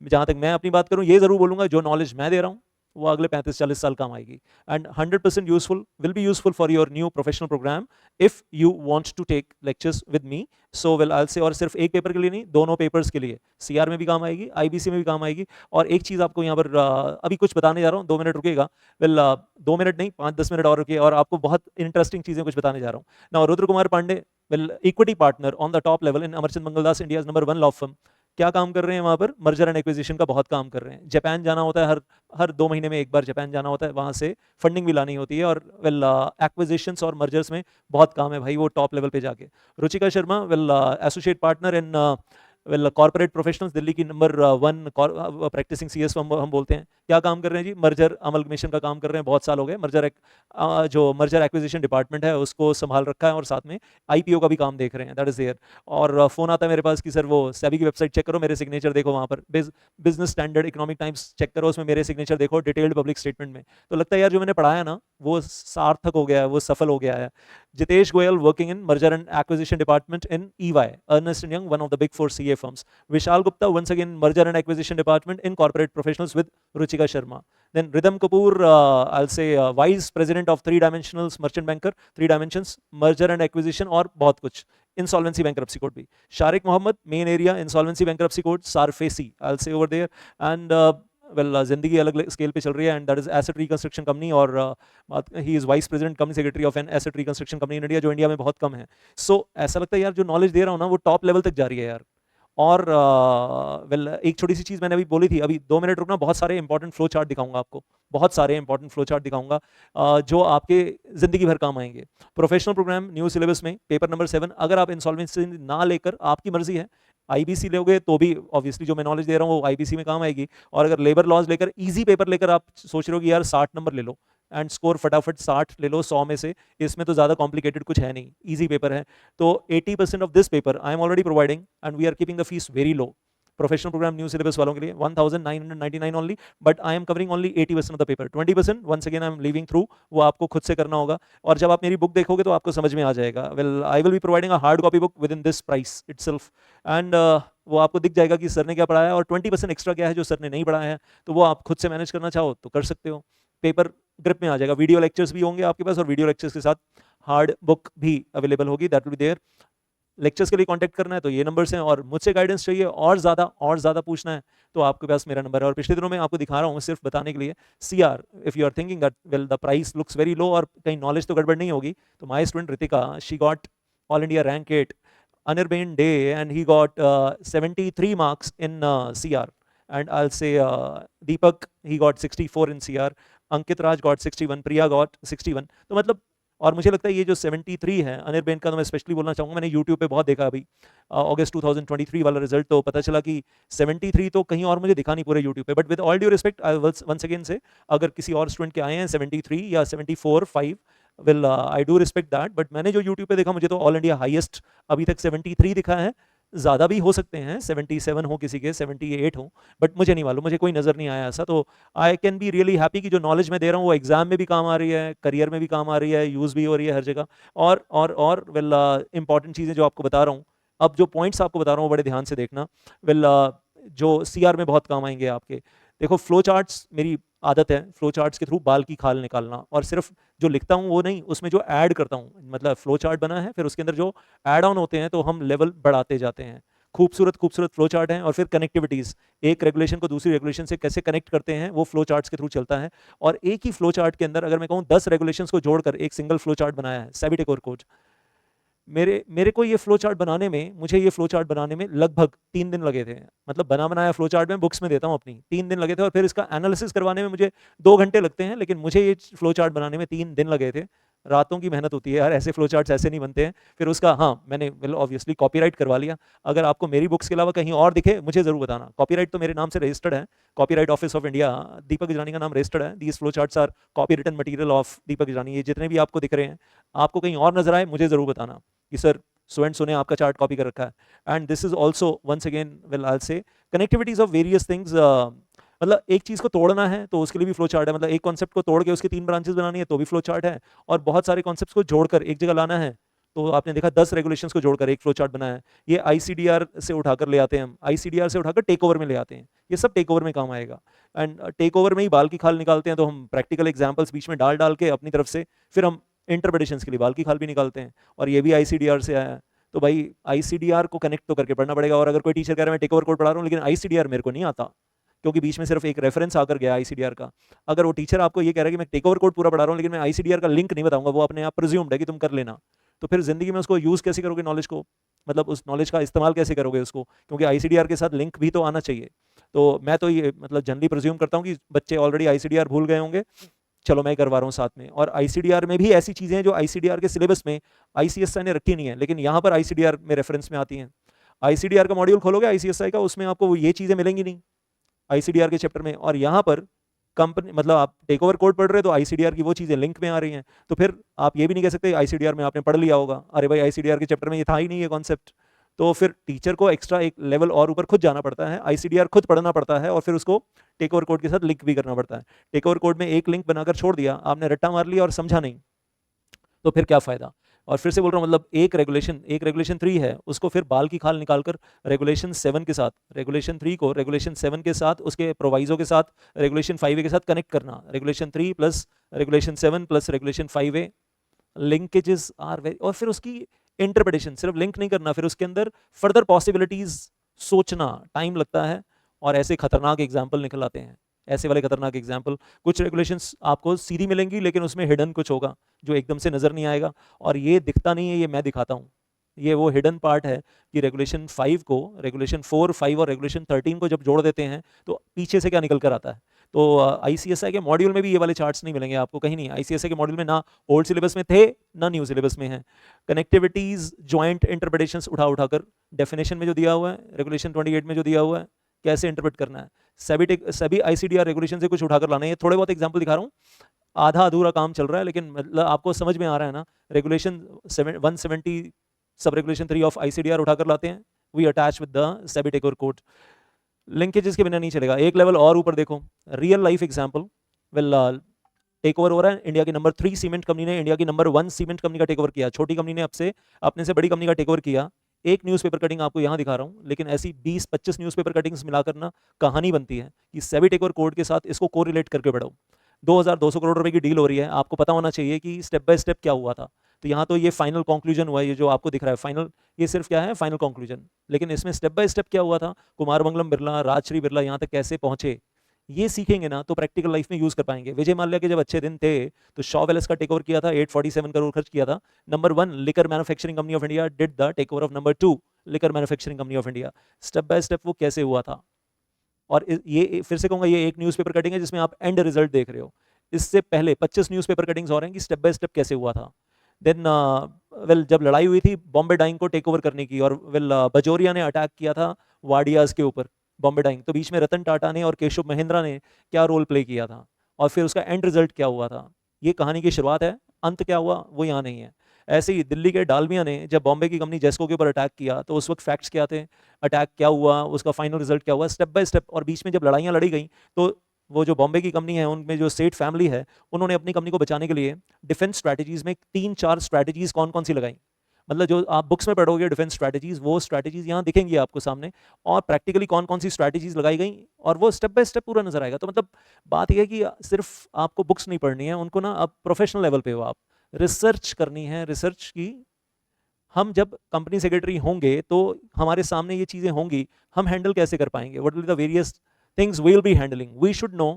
जहाँ तक मैं अपनी बात करूँ ये ज़रूर बोलूँगा जो नॉलेज मैं दे रहा हूँ वो अगले 35-40 साल काम आएगी, and 100% useful, will be useful for your new professional program if you want to take lectures with me. So well I say, और सिर्फ एक पेपर के लिए नहीं, दोनों पेपर्स के लिए, CR में भी काम आएगी, IBC में भी काम आएगी। और एक चीज़ आपको यहाँ पर अभी कुछ बताने जा रहा हूँ, 2 मिनट रुकिएगा, वेल 2 मिनट नहीं 5-10 मिनट और रुकिए, और आपको बहुत इंटरेस्टिंग चीज़ें कुछ बताने जा रहा हूँ ना। Rudra Kumar Pandey, well equity partner on the top level in Amarchand Mangaldas, India number 1 law firm. क्या काम कर रहे हैं वहाँ पर? मर्जर एंड एक्विजिशन का बहुत काम कर रहे हैं। जापान जाना होता है, हर 2 महीने में एक बार जापान जाना होता है, वहाँ से फंडिंग भी लानी होती है, और वेल एक्विजिशंस और मर्जर्स में बहुत काम है भाई, वो टॉप लेवल पे जाके। Ruchika Sharma, well associate partner in well corporate professionals, Delhi की नंबर 1 प्रैक्टिसिंग CS हम बोलते हैं। क्या काम कर रहे हैं जी? मर्जर अमलगमेशन का काम कर रहे हैं, बहुत साल हो गए। जो मर्जर एक्विजिशन डिपार्टमेंट है उसको संभाल रखा है, और साथ में IPO का भी काम देख रहे हैं, दैट इज देयर। और फोन आता है मेरे पास कि सर वो सेबी की वेबसाइट चेक करो, मेरे सिग्नेचर देखो वहाँ पर, Business Standard, Economic Times check करो, उसमें मेरे सिग्नेचर देखो डिटेल्ड पब्लिक स्टेटमेंट में। तो लगता है यार जो मैंने पढ़ाया ना वो सार्थक हो गया है, वो सफल हो गया है। Jitesh Goyal, working in merger and acquisition department in EY, Ernst and Young, one of the big 4 CA firms. Vishal Gupta, once again merger and acquisition department in corporate professionals with Ruchika Sharma. Then Rhythm Kapoor, I'll say vice president of 3 Dimensionals merchant banker, 3 Dimensions merger and acquisition, और बहुत कुछ insolvency bankruptcy court भी. Sharik Mohammed, main area insolvency bankruptcy court, SARFAESI, I'll say over there. And well जिंदगी अलग scale पे चल रही है, and that is asset reconstruction company, और he is vice president company secretary of an asset reconstruction company in India, जो India में बहुत कम है। सो ऐसा लगता है यार जो नॉलेज दे रहा हूँ ना वो टॉप लेवल तक जा रही है यार। और वेल एक छोटी सी चीज़ मैंने अभी बोली थी, अभी 2 मिनट रुकना, बहुत सारे इंपॉर्टेंट फ्लो चार्ट दिखाऊंगा आपको, बहुत सारे इंपॉर्टेंट फ्लो चार्ट दिखाऊंगा जो आपके जिंदगी भर काम आएंगे। प्रोफेशनल प्रोग्राम न्यू सिलेबस में पेपर नंबर 7, अगर आप इंसॉल्वेंसी ना लेकर, आपकी मर्जी है, IBC लोगे तो भी ऑब्वियसली जो मैं नॉलेज दे रहा हूँ वो IBC में काम आएगी। और अगर लेबर लॉज लेकर, इजी पेपर लेकर आप सोच रहे हो कि यार 60 नंबर ले लो एंड स्कोर फटाफट 60 ले लो 100 में से, इसमें तो ज़्यादा कॉम्प्लिकेटेड कुछ है नहीं, इजी पेपर है। तो 80% of this paper I am already providing, and we are keeping the fees very low. Professional program new syllabus वालों के लिए 1999 only, but I am covering only 80% of the paper. 20% once again I am leaving through, वो आपको खुद से करना होगा। और जब आप मेरी बुक देखोगे तो आपको समझ में आ जाएगा। Well I will be providing a hard copy book with in this price itself, and वो आपको दिख जाएगा कि सर ने क्या पढ़ाया, और 20% एक्स्ट्रा क्या है जो सर ने नहीं पढ़ाया है, तो वो आप खुद से मैनेज करना चाहो तो कर सकते हो। पेपर ग्रिप में आ जाएगा। वीडियो लेक्चर्स भी होंगे आपके पास और वीडियो लेक्चर्स के साथ हार्ड बुक भी अवेलेबल होगी, that will be there. Lectures के लिए कांटेक्ट करना है तो ये नंबर्स हैं, और मुझसे गाइडेंस चाहिए और ज़्यादा पूछना है तो आपके पास मेरा नंबर है। और पिछले दिनों में आपको दिखा रहा हूँ सिर्फ बताने के लिए, CR if you are thinking that well the price looks very low और कहीं नॉलेज तो गड़बड़ नहीं होगी, तो my student Ritika, she got all India rank 8 Anirban Day and he got 73 marks in CR, and I'll say Deepak, he got 64 in CR, Ankit Raj got 61, Priya got 61। तो मतलब, और मुझे लगता है ये जो 73 है अनिर्बेन का, तो मैं स्पेशली बोलना चाहूँगा, मैंने यूट्यूब पे बहुत देखा अभी अगस्त 2023 वाला रिजल्ट, तो पता चला कि 73 तो कहीं और मुझे दिखा नहीं पूरे यूट्यूब पे। But with all due respect I will once again say, अगर किसी और स्टूडेंट के आए हैं 73 या 74, 5, well I do respect that, but मैंने जो यूट्यूब पे देखा मुझे तो ऑल इंडिया हाईएस्ट अभी तक 73 दिखा है। ज़्यादा भी हो सकते हैं, 77 हो किसी के, 78 हो, बट मुझे नहीं मालूम, मुझे कोई नज़र नहीं आया ऐसा। तो I can be really happy कि जो नॉलेज मैं दे रहा हूँ वो एग्जाम में भी काम आ रही है, करियर में भी काम आ रही है, यूज़ भी हो रही है हर जगह। और वेल इंपॉर्टेंट चीज़ें जो आपको बता रहा हूँ, अब जो पॉइंट्स आपको बता रहा हूँ बड़े ध्यान से देखना। वेल जो CR में बहुत काम आएंगे आपके। देखो फ्लो चार्ट्स, मेरी आदत है फ्लो चार्ट्स के थ्रू बाल की खाल निकालना, और सिर्फ जो लिखता हूँ वो नहीं, उसमें जो ऐड करता हूँ, मतलब फ्लो चार्ट बना है, फिर उसके अंदर जो ऐड ऑन होते हैं तो हम लेवल बढ़ाते जाते हैं। खूबसूरत फ्लो चार्ट हैं। और फिर कनेक्टिविटीज़, एक रेगुलेशन को दूसरी रेगुलेशन से कैसे कनेक्ट करते हैं वो फ्लो चार्ट्स के थ्रू चलता है। और एक ही फ्लो चार्ट के अंदर अगर मैं कहूँ 10 रेगुलेशंस को जोड़कर एक सिंगल फ्लो चार्ट बनाया है सेबी टेकोर कोच। मेरे को ये फ्लो चार्ट बनाने में, मुझे ये फ्लो चार्ट बनाने में लगभग 3 दिन लगे थे। मतलब बना बनाया फ्लो चार्ट में बुक्स में देता हूँ अपनी, 3 दिन लगे थे। और फिर इसका एनालिसिस करवाने में मुझे 2 घंटे लगते हैं, लेकिन मुझे ये फ्लो चार्ट बनाने में 3 दिन लगे थे। रातों की मेहनत होती है यार, ऐसे फ्लो चार्ट्स ऐसे नहीं बनते हैं। फिर उसका, हाँ, मैंने वेल ऑब्वियसली कॉपीराइट करवा लिया। अगर आपको मेरी बुक्स के अलावा कहीं और दिखे मुझे ज़रूर बताना। कॉपीराइट तो मेरे नाम से रजिस्टर्ड है, copyright office of India, Deepak Israni का नाम रजिस्टर्ड है। These flow charts are copy written material of Deepak Israni. ये जितने भी आपको दिख रहे हैं, आपको कहीं और नजर आए मुझे ज़रूर बताना कि सर सो एंड सो ने आपका चार्ट कॉपी कर रखा है। And this is also once again well I say connectivities of various things. मतलब एक चीज़ को तोड़ना है तो उसके लिए भी फ्लो चार्ट है। मतलब एक कॉन्सेप्ट को तोड़ के उसकी 3 ब्रांचेस बनानी है तो भी फ्लो चार्ट है। और बहुत सारे कॉन्सेप्ट्स को जोड़कर एक जगह लाना है तो आपने देखा 10 रेगुलेशंस को जोड़कर एक फ्लो चार्ट बनाया है। ये ICDR से उठाकर ले आते हैं हम, ICDR से उठाकर टेक ओवर में ले आते हैं। ये सब टेक ओवर में काम आएगा। एंड टेक ओवर में ही बाल की खाल निकालते हैं, तो हम प्रैक्टिकल एग्जाम्पल्स बीच में डाल के अपनी तरफ से फिर हम इंटरप्रिटेशंस के लिए बाल की खाल भी निकालते हैं। और ये भी ICDR से आया है। तो भाई ICDR को कनेक्ट तो करके पढ़ना पड़ेगा। और अगर कोई टीचर कह रहा है मैं टेक ओवर कोड पढ़ा रहा हूँ लेकिन ICDR मेरे को नहीं आता, क्योंकि बीच में सिर्फ एक रेफरेंस आकर गया ICDR का। अगर वो टीचर आपको ये कह रहा है कि मैं टेक ओवर कोड पूरा पढ़ा रहा हूँ लेकिन मैं ICDR का लिंक नहीं बताऊंगा, वो अपने आप प्रिज्यूम्ड है कि तुम कर लेना, तो फिर जिंदगी में उसको यूज कैसे करोगे नॉलेज को? मतलब उस नॉलेज का इस्तेमाल कैसे करोगे उसको? क्योंकि ICDR के साथ लिंक भी तो आना चाहिए। तो मैं तो ये मतलब जनरली प्रिज्यूम करता हूँ कि बच्चे ऑलरेडी ICDR भूल गए होंगे, चलो मैं करवा रहा हूँ साथ में। और ICDR में भी ऐसी चीजें हैं जो ICDR के सिलेबस में ICSI ने रखी नहीं है, लेकिन यहाँ पर ICDR में रेफरेंस में आती हैं। ICDR का मॉड्यूल खोलोगे ICSI का, उसमें आपको ये चीजें मिलेंगी नहीं ICDR के चैप्टर में। और यहाँ पर कंपनी, मतलब आप टेक ओवर कोड पढ़ रहे हो तो ICDR की वो चीजें लिंक में आ रही हैं। तो फिर आप ये भी नहीं कह सकते ICDR में आपने पढ़ लिया होगा, अरे भाई ICDR के चैप्टर में ये था ही नहीं ये कॉन्सेप्ट। तो फिर टीचर को एक्स्ट्रा एक लेवल और ऊपर खुद जाना पड़ता है, ICDR खुद पढ़ना पड़ता है और फिर उसको टेक ओवर कोड के साथ लिंक भी करना पड़ता है। टेक ओवर कोड में एक लिंक बनाकर छोड़ दिया, आपने रट्टा मार लिया और समझा नहीं, तो फिर क्या फायदा? और फिर से बोल रहा हूँ, मतलब एक रेगुलेशन 3 है, उसको फिर बाल की खाल निकालकर रेगुलेशन 7 के साथ, रेगुलेशन 3 को रेगुलेशन 7 के साथ, उसके प्रोवाइजो के साथ रेगुलेशन 5A के साथ कनेक्ट करना। Regulation 3 plus regulation 7 plus regulation 5A, linkages are very. और फिर उसकी इंटरप्रिटेशन, सिर्फ लिंक नहीं करना, फिर उसके अंदर फर्दर पॉसिबिलिटीज सोचना, टाइम लगता है। और ऐसे खतरनाक एग्जाम्पल निकल आते हैं, ऐसे वाले खतरनाक एग्जाम्पल। कुछ रेगुलेशंस आपको सीधी मिलेंगी लेकिन उसमें हिडन कुछ होगा जो एकदम से नजर नहीं आएगा, और ये दिखता नहीं है, ये मैं दिखाता हूँ। ये वो हिडन पार्ट है कि रेगुलेशन 5 को रेगुलेशन 4, 5 और रेगुलेशन 13 को जब जोड़ देते हैं तो पीछे से क्या निकल कर आता है। तो ICSI के मॉड्यूल में भी ये वाले चार्ट्स नहीं मिलेंगे आपको कहीं नहीं। ICSI के मॉड्यूल में ना ओल्ड सिलेबस में थे ना न्यू सिलेबस में है। कनेक्टिविटीज, ज्वाइंट इंटरप्रिटेशंस उठा उठाकर डेफिनेशन में जो दिया हुआ है, रेगुलेशन 28 में जो दिया हुआ है, कैसे इंटरप्रेट करना है, सभी ICDR रेगुलेशन से कुछ उठाकर लाना है। ये थोड़े बहुत एग्जांपल दिखा रहा हूँ, आधा अधूरा काम चल रहा है लेकिन मतलब आपको समझ में आ रहा है ना। Regulation 170 sub regulation 3 of ICDR उठाकर लाते हैं, we attach with the SEBI take over code. Linkages के बिना नहीं चलेगा। एक लेवल और ऊपर देखो, real life example. Well take over हो रहा है, इंडिया की नंबर 3 सीमेंट कंपनी ने इंडिया की नंबर 1 सीमेंट कंपनी का टेक ओवर किया। छोटी कंपनी ने अपने से बड़ी कंपनी का टेक ओवर किया। एक न्यूज़पेपर कटिंग आपको यहाँ दिखा रहा हूँ, लेकिन ऐसी 20-25 न्यूज़पेपर कटिंग्स मिलाकर ना कहानी बनती है कि सेबी टेक ओवर कोड के साथ इसको कोरिलेट करके पढ़ो। 2200 करोड़ रुपए की डील हो रही है, आपको पता होना चाहिए कि स्टेप बाय स्टेप क्या हुआ था। तो यहाँ तो ये फाइनल कंक्लूजन हुआ है, ये जो आपको दिख रहा है फाइनल, ये सिर्फ क्या है, फाइनल कंक्लूजन। लेकिन इसमें स्टेप बाय स्टेप क्या हुआ था, कुमार मंगलम बिरला, राजश्री बिरला यहाँ तक कैसे पहुंचे, ये सीखेंगे ना तो प्रैक्टिकल लाइफ में यूज कर पाएंगे। विजय माल्या के जब अच्छे दिन थे तो शॉ वेल्स का टेक ओवर किया था, 847 करोड़ खर्च किया था। Number 1 liquor manufacturing company of India did the take over of number 2 liquor manufacturing company of India. Step by step वो कैसे हुआ था। और ये फिर से कहूंगा, ये एक न्यूज़पेपर कटिंग है जिसमें आप एंड रिजल्ट देख रहे हो। इससे पहले 25 न्यूज़पेपर कटिंग्स हो रहे हैं कि स्टेप बाय स्टेप कैसे हुआ था। देन वेल जब लड़ाई हुई थी बॉम्बे डाइंग को टेक ओवर करने की, और वेल बजोरिया ने अटैक किया था वाडियाज के ऊपर बॉम्बे डाइंग, तो बीच में रतन टाटा ने और केशव महिंद्रा ने क्या रोल प्ले किया था, और फिर उसका एंड रिजल्ट क्या हुआ था। ये कहानी की शुरुआत है, अंत क्या हुआ वो यहाँ नहीं है। ऐसे ही दिल्ली के डालमिया ने जब बॉम्बे की कंपनी जेस्को के ऊपर अटैक किया तो उस वक्त फैक्ट्स क्या थे, अटैक क्या हुआ, उसका फाइनल रिजल्ट क्या हुआ, स्टेप बाय स्टेप। और बीच में जब लड़ाइयाँ लड़ी गई तो वो जो बॉम्बे की कंपनी है उनमें जो सेठ फैमिली है उन्होंने अपनी कंपनी को बचाने के लिए डिफेंस स्ट्रैटेजीज में 3-4 स्ट्रैटेजीज कौन कौन सी लगाई। मतलब जो आप बुक्स में पढ़ोगे डिफेंस स्ट्रैटेजीज, वो स्ट्रैटेजीज यहाँ दिखेंगी आपको सामने, और प्रैक्टिकली कौन कौन सी स्ट्रैटेजीज लगाई गई, और वो स्टेप बाय स्टेप पूरा नजर आएगा। तो मतलब बात यह है कि सिर्फ आपको बुक्स नहीं पढ़नी है, उनको ना अब प्रोफेशनल लेवल पे हो, आप रिसर्च करनी है। रिसर्च की हम जब कंपनी सेक्रेटरी होंगे तो हमारे सामने ये चीजें होंगी, हम हैंडल कैसे कर पाएंगे, what will the various things we will be handling, we should know.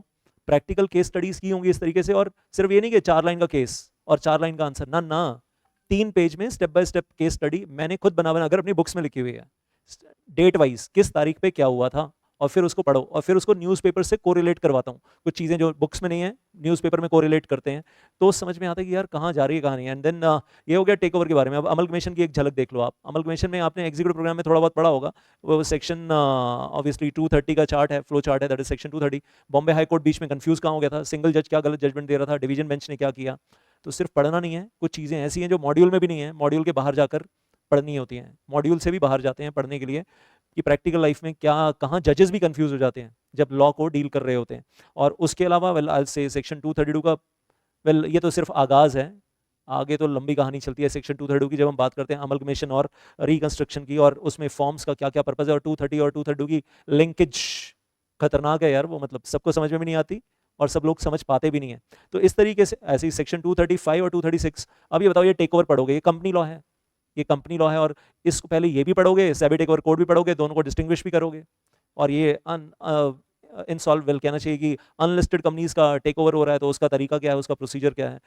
Practical case studies की होंगी इस तरीके से, और सिर्फ ये नहीं कि 4 लाइन का केस और 4 लाइन का आंसर, ना ना, 3 पेज में step by step case study मैंने खुद बना अगर अपनी बुक्स में लिखी हुई है, डेट वाइज किस तारीख पे क्या हुआ था, और फिर उसको पढ़ो, और फिर उसको न्यूज़पेपर से कोरिलेट करवाता हूँ। कुछ चीज़ें जो बुक्स में नहीं है न्यूज़पेपर में कोरिलेट करते हैं, तो समझ में आता है कि यार कहाँ जा रही है कहानी। एंड देन ये हो गया टेक ओवर के बारे में। अब अमलगमेशन की एक झलक देख लो आप। अमलगमेशन में आपने एग्जीक्यूटिव प्रोग्राम में थोड़ा बहुत पढ़ा होगा, वो सेक्शन ऑब्वियसली 230 का चार्ट है, फ्लो चार्ट है, that is section 230। Bombay high court बीच में कंफ्यूज कहाँ हो गया था, सिंगल जज क्या गलत जजमेंट दे रहा था, डिवीजन बेंच ने क्या किया। तो सिर्फ पढ़ना नहीं है, कुछ चीज़ें ऐसी हैं जो मॉड्यूल में भी नहीं है, मॉड्यूल के बाहर जाकर पढ़नी होती हैं, मॉड्यूल से भी बाहर जाते हैं पढ़ने के लिए, कि प्रैक्टिकल लाइफ में क्या कहाँ जजेस भी कंफ्यूज हो जाते हैं जब लॉ को डील कर रहे होते हैं। और उसके अलावा वेल आई से सेक्शन 232 का, वेल ये तो सिर्फ आगाज है, आगे तो लंबी कहानी चलती है सेक्शन 232 की, जब हम बात करते हैं अमलगमेशन और रिकंस्ट्रक्शन की, और उसमें फॉर्म्स का क्या क्या पर्पज है, और 230 और 232 की लिंकेज खतरनाक है यार, वो मतलब सबको समझ में भी नहीं आती और सब लोग समझ पाते भी नहीं है। तो इस तरीके से ऐसे ही सेक्शन 235 और 236। अब ये बताओ, ये टेक ओवर पढ़ोगे, ये कंपनी लॉ है, ये कंपनी लॉ है, और इसको पहले ये भी पढ़ोगे, सेबी टेक ओवर कोड भी पढ़ोगे, दोनों को डिस्टिंग्विश भी करोगे। और ये इनसॉल्व वेल कहना चाहिए कि अनलिस्टेड कंपनीज का टेक ओवर हो रहा है, तो उसका तरीका क्या है, उसका प्रोसीजर क्या है।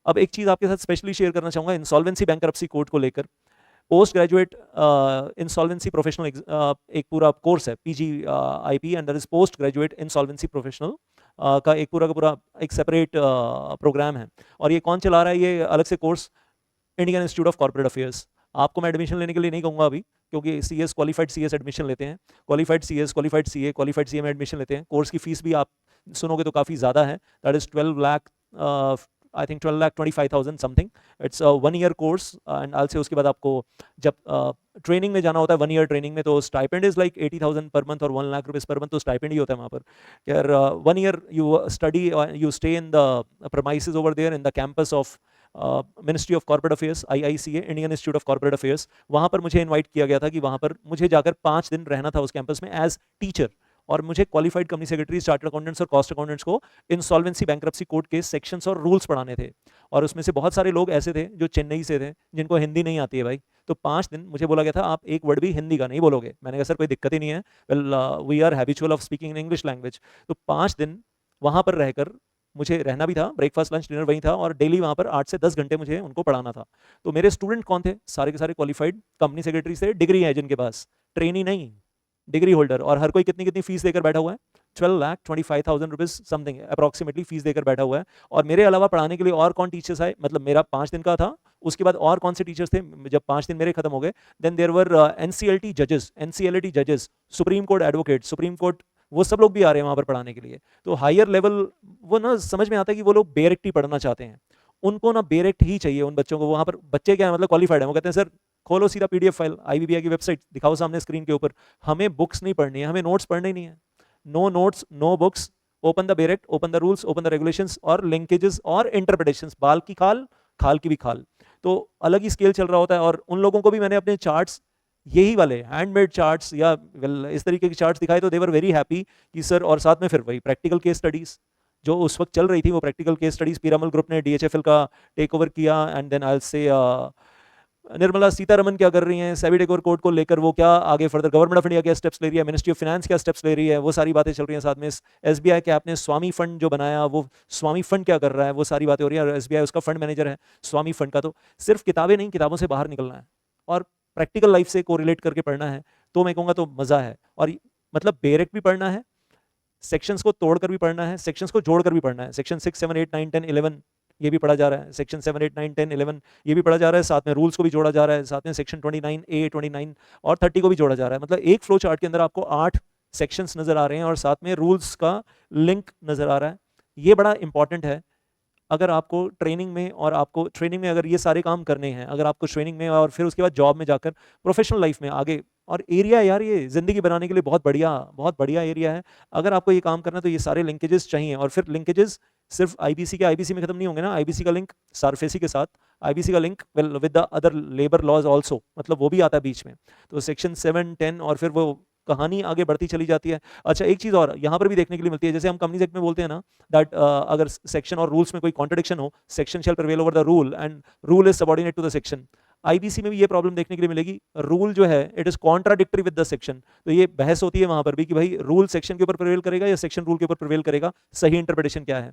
अब एक चीज़ आपके साथ स्पेशली शेयर करना चाहूँगा इंसॉल्वेंसी बैंकरप्सी कोड को लेकर। पोस्ट ग्रेजुएट इंसॉल्वेंसी प्रोफेशनल एक पूरा कोर्स है, PGIP, and that is post graduate insolvency professional का एक पूरा का पूरा एक सेपरेट प्रोग्राम है। और ये कौन चला रहा है, ये अलग से course Indian Institute of Corporate affairs. आपको मैं एडमिशन लेने के लिए नहीं कहूँगा अभी, क्योंकि CS क्वालिफाइड CS एडमिशन लेते हैं, qualified CS, qualified CA, qualified CA में एडमिशन लेते हैं। कोर्स की फीस भी आप सुनोगे तो काफ़ी ज़्यादा है, that is 12 lakh, I think 12,25,000 something. It's 1 year course, and all से उसके बाद आपको जब ट्रेनिंग में जाना होता है 1 ईयर ट्रेनिंग में, तो स्टाइपेंड इज लाइक 80,000 पर मंथ और 1 लाख रुपीज़ पर मंथ, तो स्टाइपेंड ही होता है वहाँ पर। यार 1 year you study, you stay in the premises over there in the campus of Ministry of Corporate Affairs, IICA, Indian Institute of Corporate Affairs. वहाँ पर मुझे इनवाइट किया गया था कि वहाँ पर मुझे जाकर 5 दिन रहना था उस कैंपस में एज टीचर, और मुझे qualified company secretary, chartered accountants और कॉस्ट अकाउंटेंट्स को इंसॉल्वेंसी बैंकरप्सी कोड के सेक्शंस और रूल्स पढ़ाने थे। और उसमें से बहुत सारे लोग ऐसे थे जो चेन्नई से थे, जिनको हिंदी नहीं आती है भाई। तो 5 दिन मुझे बोला गया था आप एक वर्ड भी हिंदी का नहीं बोलोगे। मैंने कहा सर कोई दिक्कत ही नहीं है, well we are habitual of speaking in English language. तो 5 दिन वहाँ पर रहकर मुझे रहना भी था, ब्रेकफास्ट लंच डिनर वहीं था, और डेली वहाँ पर 8 से 10 घंटे मुझे उनको पढ़ाना था। तो मेरे स्टूडेंट कौन थे, सारे के सारे क्वालिफाइड कंपनी सेक्रेटरी से, डिग्री है जिनके पास, ट्रेनी नहीं, डिग्री होल्डर। और हर कोई कितनी कितनी फीस देकर बैठा हुआ है, 12,25,000 रुपीज़ समथिंग अप्रॉक्सीमेटली फीस देकर बैठा हुआ है। और मेरे अलावा पढ़ाने के लिए और कौन टीचर्स आए, मतलब मेरा 5 दिन का था, उसके बाद और कौन से टीचर्स थे जब 5 दिन मेरे खत्म हो गए। देन देयर वर NCLT जजेस, supreme court advocate, supreme court, वो सब लोग भी आ रहे हैं वहाँ पर पढ़ाने के लिए। तो हायर लेवल, वो ना समझ में आता है कि वो लोग बेरेक्ट ही पढ़ना चाहते हैं, उनको ना बेरेक्ट ही चाहिए उन बच्चों को। वहाँ पर बच्चे क्या है, मतलब क्वालिफाइड है, वो कहते हैं सर खोलो सीधा PDF फाइल, IBBI की वेबसाइट दिखाओ सामने स्क्रीन के ऊपर, हमें बुक्स नहीं पढ़नी है, हमें नोट्स पढ़ने ही नहीं है। No notes, no books, open the bare act, open the rules, open the regulations और लिंकेजेस और इंटरप्रिटेशंस, बाल की खाल, खाल की भी खाल। तो अलग ही स्केल चल रहा होता है। और उन लोगों को भी मैंने अपने चार्ट्स, यही वाले हैंडमेड चार्ट्स या इस तरीके के चार्ट्स दिखाए, तो दे वर वेरी हैप्पी कि सर, और साथ में फिर वही प्रैक्टिकल केस स्टडीज, जो उस वक्त चल रही थी वो practical case studies Piramal group ने DHFL का टेक ओवर किया, and then I will say Nirmala Sitharaman क्या कर रही हैं सेबी टेक ओवर कोड को लेकर, वो क्या आगे फर्दर गवर्नमेंट ऑफ इंडिया क्या स्टेप्स ले रही है, मिनिस्ट्री ऑफ फाइनेंस क्या स्टेप्स ले रही है, वो सारी बातें चल रही हैं। साथ में SBI कैप ने स्वामी फंड जो बनाया, वो स्वामी फंड क्या कर रहा है, वो सारी बातें हो रही है, और SBI उसका फंड मैनेजर है स्वामी फंड का। तो सिर्फ किताबें नहीं, किताबों से बाहर निकलना है और प्रैक्टिकल लाइफ से कोरिलेट करके पढ़ना है, तो मैं कहूँगा तो मज़ा है। और मतलब बेरेक्ट भी पढ़ना है, सेक्शंस को तोड़कर भी पढ़ना है, सेक्शंस को जोड़कर भी पढ़ना है। सेक्शन 6, 7, 8, 9, 10, 11 ये भी पढ़ा जा रहा है, सेक्शन 7, 8, 9, 10, 11 ये भी पढ़ा जा रहा है, साथ में रूल्स को भी जोड़ा जा रहा है, साथ में सेक्शन 29A, 29 और 30 को भी जोड़ा जा रहा है। मतलब एक फ्लो चार्ट के अंदर आपको 8 सेक्शंस नजर आ रहे हैं और साथ में रूल्स का लिंक नजर आ रहा है। ये बड़ा इंपॉर्टेंट है अगर आपको ट्रेनिंग में, और आपको ट्रेनिंग में अगर ये सारे काम करने हैं, अगर आपको ट्रेनिंग में और फिर उसके बाद जॉब में जाकर प्रोफेशनल लाइफ में आगे, और एरिया यार ये जिंदगी बनाने के लिए बहुत बढ़िया एरिया है। अगर आपको ये काम करना है तो ये सारे लिंकेजेस चाहिए, और फिर लिंकेजेस सिर्फ IBC में खत्म नहीं होंगे ना। IBC का लिंक सारफेसी के साथ, IBC का link with the other labour laws also, मतलब वो भी आता है बीच में। तो सेक्शन 7, 10 और फिर वो कहानी आगे बढ़ती चली जाती है। अच्छा, एक चीज़ और यहाँ पर भी देखने के लिए मिलती है, जैसे हम कंपनीज एक्ट में बोलते हैं ना दैट अगर सेक्शन और रूल्स में कोई कॉन्ट्रडिक्शन हो, section shall prevail over the rule and rule is subordinate to the section. IBC में भी ये प्रॉब्लम देखने के लिए मिलेगी, रूल जो है it is contradictory with the section. तो ये बहस होती है वहां पर भी कि भाई रूल सेक्शन के ऊपर प्रिवेल करेगा या सेक्शन रूल के ऊपर प्रिवेल करेगा, सही इंटरप्रिटेशन क्या है।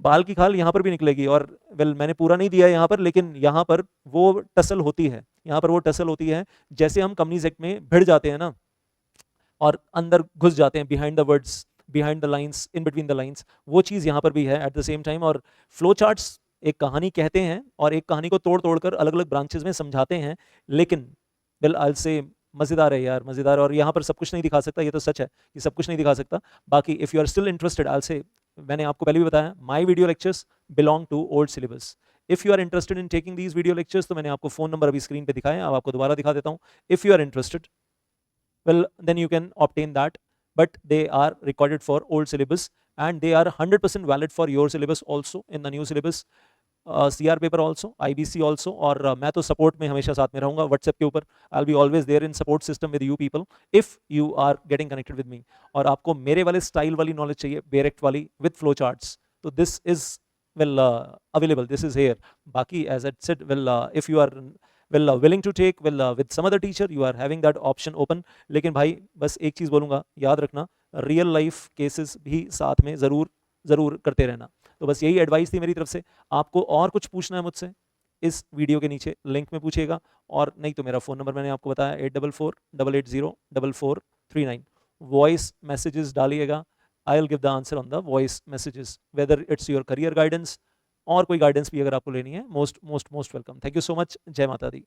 बाल की खाल यहाँ पर भी निकलेगी, और मैंने पूरा नहीं दिया है यहाँ पर, लेकिन यहाँ पर वो टसल होती है, यहाँ पर वो टसल होती है। जैसे हम कंपनीज एक्ट में भिड़ जाते हैं ना और अंदर घुस जाते हैं, behind the words, behind the lines, in between the lines, वो चीज़ यहाँ पर भी है एट द सेम टाइम। और फ्लो चार्ट्स एक कहानी कहते हैं और एक कहानी को तोड़ तोड़कर अलग अलग ब्रांचेस में समझाते हैं, लेकिन आई से मज़ेदार है यार, मज़ेदार। और यहाँ पर सब कुछ नहीं दिखा सकता, ये तो सच है कि सब कुछ नहीं दिखा सकता। बाकी if you are still interested, I say, मैंने आपको पहले भी बताया, my video lectures belong to old syllabus. If you are interested in taking these video lectures, तो मैंने आपको फ़ोन नंबर अभी स्क्रीन पे दिखाया, अब आपको दोबारा दिखा देता हूँ। If you are interested, well then you can obtain that, but they are recorded for old syllabus and they are 100% valid for your syllabus also in the new syllabus, CR paper also, IBC also। और मैं तो support में हमेशा साथ में रहूंगा WhatsApp के ऊपर, I'll be always there in support system with you people if you are getting connected with me। और आपको मेरे वाले स्टाइल वाली नॉलेज चाहिए, बेरेक्ट वाली विद फ्लो चार्ट्स, तो this is available, this is here। बाकी as I said, if you are willing to take with some other teacher, you are having that option open। लेकिन भाई बस एक चीज़ बोलूँगा, याद रखना, रियल लाइफ केसेस भी साथ में ज़रूर करते रहना। तो बस यही एडवाइस थी मेरी तरफ से। आपको और कुछ पूछना है मुझसे, इस वीडियो के नीचे लिंक में पूछिएगा, और नहीं तो मेरा फ़ोन नंबर मैंने आपको बताया 8448804439। वॉइस मैसेजेस डालिएगा, I will give the answer on the voice messages, whether it's your career guidance और कोई गाइडेंस भी अगर आपको लेनी है, most welcome. Thank you so much. जय माता दी।